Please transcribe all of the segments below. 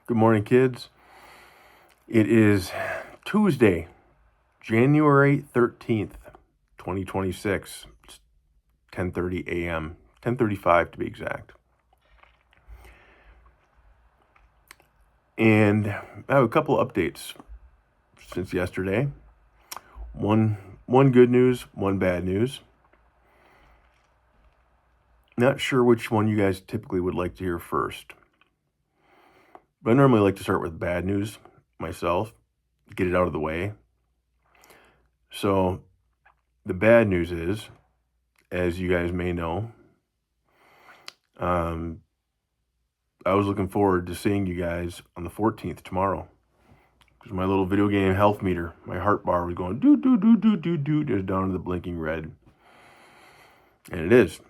Good morning, kids. It is Tuesday, January 13th, 2026. It's 10:30 a.m., 10:35 to be exact. And I have a couple updates since yesterday. One good news, one bad news. Not sure which one you guys typically would like to hear first. But I normally like to start with bad news myself, get it out of the way. So the bad news is, as you guys may know, I was looking forward to seeing you guys on the 14th tomorrow. Because my little video game health meter, my heart bar was going doo doo doo doo doo doo, just down to the blinking red. And it is.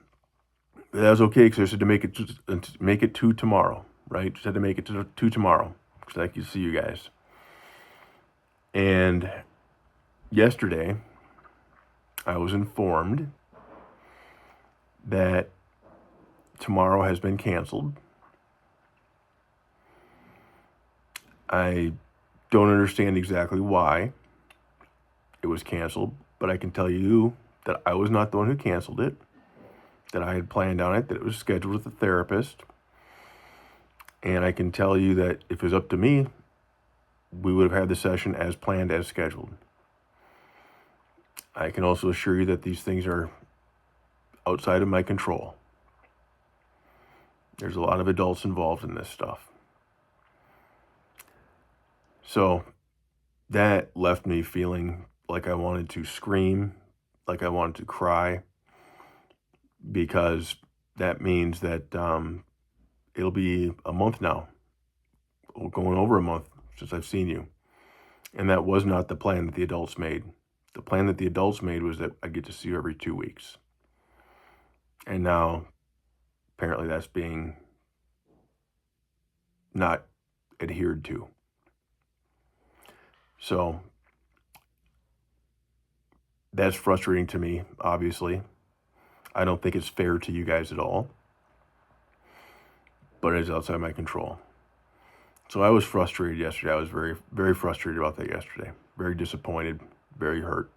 But that was okay because I just had to make it to tomorrow, right? Just had to make it to tomorrow because I could see you guys. And yesterday, I was informed that tomorrow has been canceled. I don't understand exactly why it was canceled, but I can tell you that I was not the one who canceled it, that I had planned on it, that it was scheduled with a therapist. And I can tell you that if it was up to me, we would have had the session as planned, as scheduled. I can also assure you that these things are outside of my control. There's a lot of adults involved in this stuff. So that left me feeling like I wanted to scream, like I wanted to cry, because that means that it'll be a month now, going over a month since I've seen you. And that was not the plan that the adults made. The plan that the adults made was that I get to see you every 2 weeks. And now, apparently that's being not adhered to. So that's frustrating to me, obviously. I don't think it's fair to you guys at all, but it is outside my control. So I was frustrated yesterday. I was very, very frustrated about that yesterday. Very disappointed, very hurt.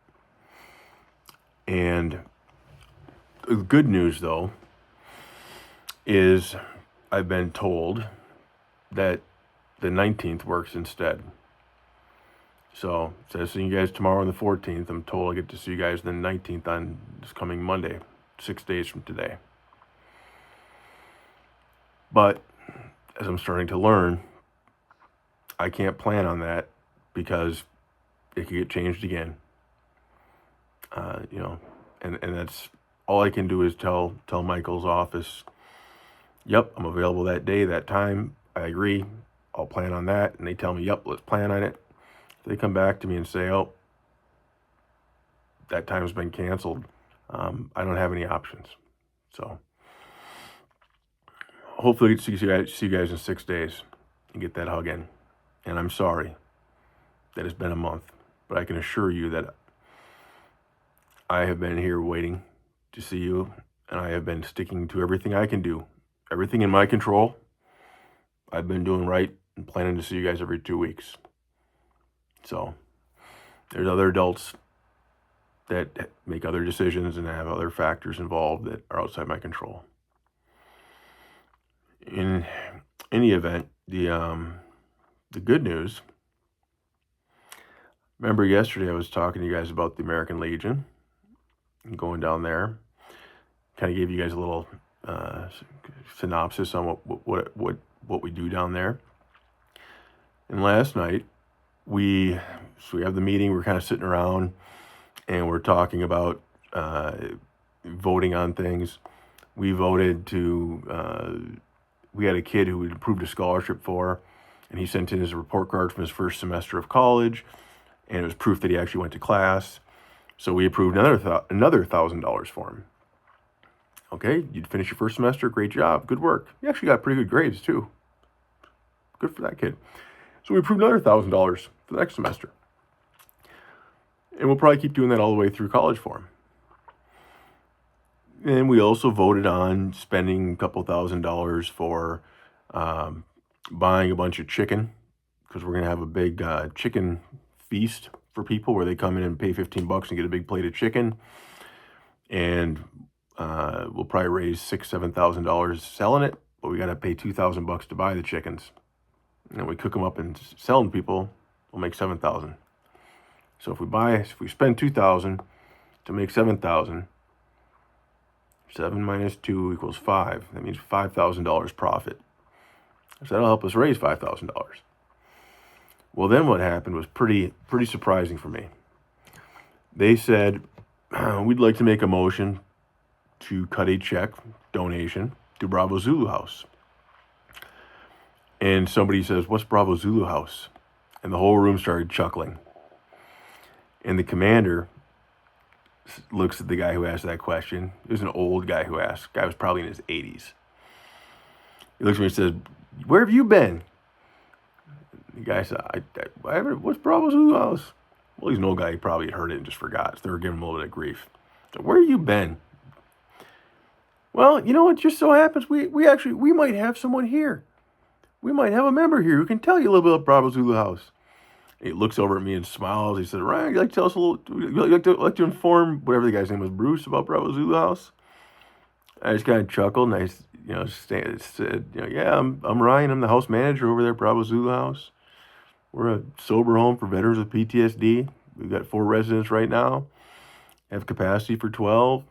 And the good news, though, is I've been told that the 19th works instead. So instead of seeing you guys tomorrow on the 14th, I'm told I get to see you guys the 19th on this coming Monday, 6 days from today. But as I'm starting to learn, I can't plan on that because it could get changed again. And that's all I can do is tell Michael's office, yep, I'm available that day, that time. I agree. I'll plan on that. And they tell me, yep, let's plan on it. If they come back to me and say, oh, that time's been canceled, I don't have any options. So hopefully I get to see you guys in 6 days and get that hug in. And I'm sorry that it's been a month, but I can assure you that I have been here waiting to see you, and I have been sticking to everything I can do. Everything in my control, I've been doing right and planning to see you guys every 2 weeks. So there's other adults that make other decisions and have other factors involved that are outside my control. In any event, the good news, remember yesterday I was talking to you guys about the American Legion and going down there. Kind of gave you guys a little synopsis on what we do down there. And last night we have the meeting. We're kind of sitting around and we're talking about voting on things. We voted to. We had a kid who we approved a scholarship for, and he sent in his report card from his first semester of college, and it was proof that he actually went to class. So we approved another $1,000 for him. Okay, you'd finish your first semester, great job, good work. You actually got pretty good grades too. Good for that kid. So we approved another $1,000 for the next semester. And we'll probably keep doing that all the way through college for him. And we also voted on spending a couple $1,000 for buying a bunch of chicken because we're going to have a big chicken feast for people where they come in and pay $15 and get a big plate of chicken. And we'll probably raise $6,000-7,000 selling it, but we got to pay $2,000 to buy the chickens. And we cook them up and sell them to people, we'll make $7,000. So if we spend $2,000 to make $7,000, 7 minus 2 equals 5. That means $5,000 profit. So that'll help us raise $5,000. Well, then what happened was pretty surprising for me. They said, we'd like to make a motion to cut a check donation to Bravo Zulu House. And somebody says, what's Bravo Zulu House? And the whole room started chuckling. And the commander looks at the guy who asked that question. It was an old guy who asked. The guy was probably in his 80s. He looks at me and says, where have you been? The guy said, I haven't, what's Bravo Zulu House? Well, he's an old guy. He probably heard it and just forgot. So they were giving him a little bit of grief. So where have you been? Well, it just so happens we might have someone here. We might have a member here who can tell you a little bit about Bravo Zulu House. He looks over at me and smiles. He said, Ryan, you like to tell us a little, you like to inform whatever the guy's name was, Bruce, about Bravo Zulu House? I just kind of chuckled and I said, yeah, I'm Ryan. I'm the house manager over there at Bravo Zulu House. We're a sober home for veterans with PTSD. We've got 4 residents right now. Have capacity for 12.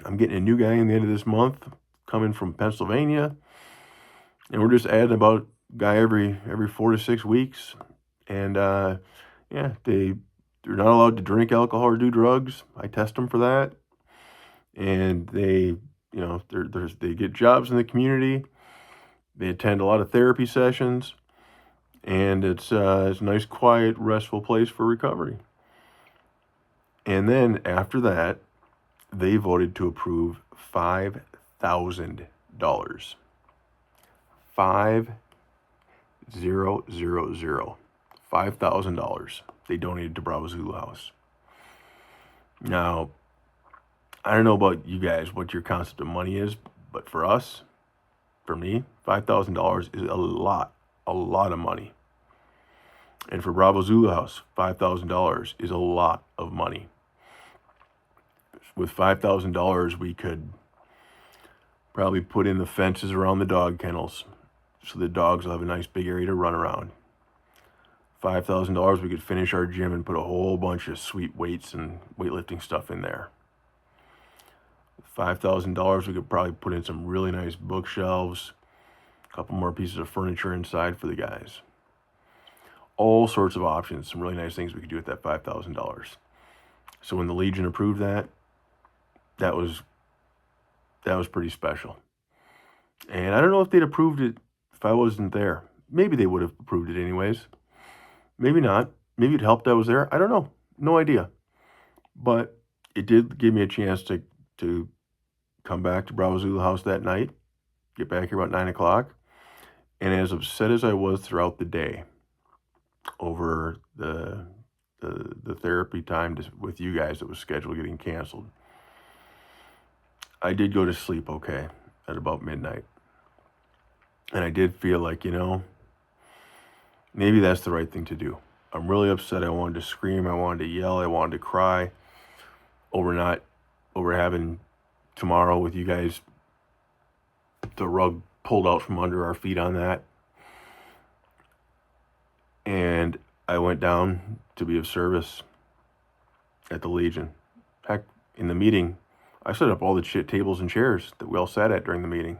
I'm getting a new guy in the end of this month coming from Pennsylvania. And we're just adding about a guy every 4 to 6 weeks. And they're not allowed to drink alcohol or do drugs. I test them for that. And they get jobs in the community. They attend a lot of therapy sessions. And it's a nice, quiet, restful place for recovery. And then after that, they voted to approve $5,000. $5,000 they donated to Bravo Zulu House. Now, I don't know about you guys, what your concept of money is, but for us, for me, $5,000 is a lot of money. And for Bravo Zulu House, $5,000 is a lot of money. With $5,000, we could probably put in the fences around the dog kennels so the dogs will have a nice big area to run around. $5,000, we could finish our gym and put a whole bunch of sweet weights and weightlifting stuff in there. $5,000, we could probably put in some really nice bookshelves, a couple more pieces of furniture inside for the guys. All sorts of options, some really nice things we could do with that $5,000. So when the Legion approved that was pretty special. And I don't know if they'd approved it if I wasn't there. Maybe they would have approved it anyways. Maybe not. Maybe it helped I was there. I don't know. No idea. But it did give me a chance to come back to Bravo Zulu House that night, get back here about 9 o'clock. And as upset as I was throughout the day over the therapy time with you guys that was scheduled getting canceled, I did go to sleep okay at about midnight. And I did feel like, maybe that's the right thing to do. I'm really upset. I wanted to scream. I wanted to yell. I wanted to cry over having tomorrow with you guys, the rug pulled out from under our feet on that. And I went down to be of service at the Legion. Heck, in the meeting, I set up all the tables and chairs that we all sat at during the meeting.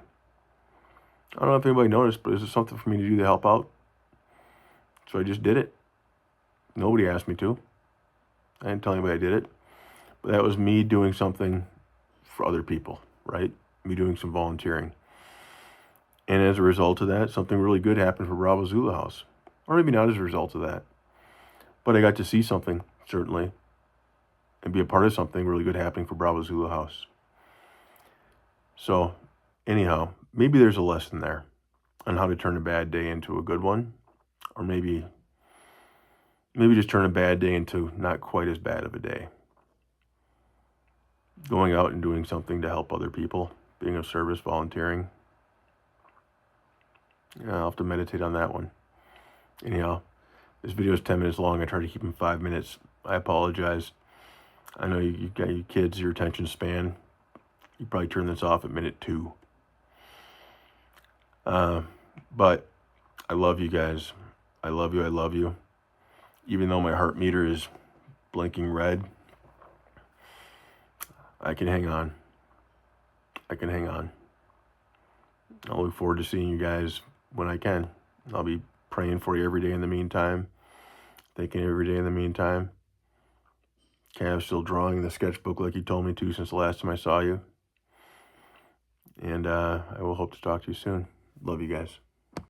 I don't know if anybody noticed, but this is something for me to do to help out. So I just did it. Nobody asked me to. I didn't tell anybody I did it. But that was me doing something for other people, right? Me doing some volunteering. And as a result of that, something really good happened for Bravo Zulu House. Or maybe not as a result of that. But I got to see something, certainly, and be a part of something really good happening for Bravo Zulu House. So, anyhow, maybe there's a lesson there on how to turn a bad day into a good one. Or maybe just turn a bad day into not quite as bad of a day. Going out and doing something to help other people, being of service, volunteering. I'll have to meditate on that one. Anyhow, this video is 10 minutes long. I try to keep them 5 minutes. I apologize. I know you got your kids, your attention span. You probably turn this off at minute 2. But I love you guys. I love you. I love you. Even though my heart meter is blinking red, I can hang on. I can hang on. I'll look forward to seeing you guys when I can. I'll be praying for you every day in the meantime. Thinking every day in the meantime. Okay, I'm still drawing the sketchbook like you told me to since the last time I saw you. And I will hope to talk to you soon. Love you guys.